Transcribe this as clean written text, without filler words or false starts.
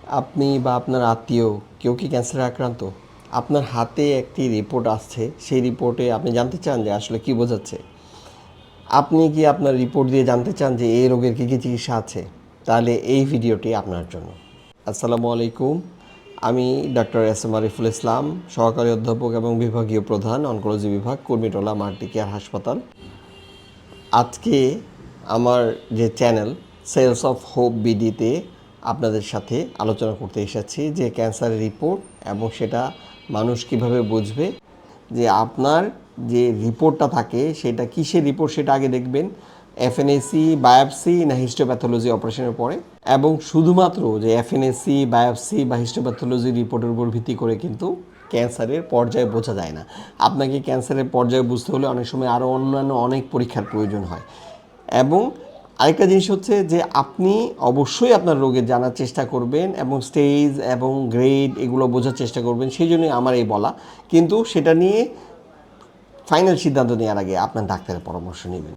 আপনি বা আপনার আত্মীয় কেউ কি ক্যান্সারে আক্রান্ত? আপনার হাতে একটি রিপোর্ট আসছে, সেই রিপোর্টে আপনি জানতে চান যে আসলে কী বোঝাচ্ছে। আপনি কি আপনার রিপোর্ট দিয়ে জানতে চান যে এই রোগের কী কী চিকিৎসা আছে? তাহলে এই ভিডিওটি আপনার জন্য। আসসালামু আলাইকুম। আমি doctor S M Ariful Islam, সহকারী অধ্যাপক এবং বিভাগীয় প্রধান, অনকোলজি বিভাগ, কুর্মিটোলা মাল্টি কেয়ার হাসপাতাল। আজকে আমার যে চ্যানেল সেলস অফ হোপ বিডিতে আপনাদের সাথে আলোচনা করতে এসেছি যে ক্যান্সারের রিপোর্ট এবং সেটা মানুষ কিভাবে বুঝবে। যে আপনার যে রিপোর্টটা থাকে সেটা কিসের রিপোর্ট সেটা আগে দেখবেন, এফএনএসি বায়োপসি না হিস্টোপ্যাথোলজি অপারেশনের পরে। এবং শুধুমাত্র যে এফএনএসি বায়োপসি বা হিস্টোপ্যাথোলজি রিপোর্টের উপর ভিত্তি করে কিন্তু ক্যান্সারের পর্যায়ে বোঝা যায় না। আপনাকে ক্যান্সারের পর্যায়ে বুঝতে হলে অনেক সময় আরও অন্যান্য অনেক পরীক্ষার প্রয়োজন হয়। এবং আরেকটা জিনিস হচ্ছে যে আপনি অবশ্যই আপনার রোগের জানার চেষ্টা করবেন এবং স্টেজ এবং গ্রেড এগুলো বোঝার চেষ্টা করবেন, সেই জন্যই আমার এই বলা। কিন্তু সেটা নিয়ে ফাইনাল সিদ্ধান্ত নেওয়ার আগে আপনার ডাক্তারের পরামর্শ নেবেন।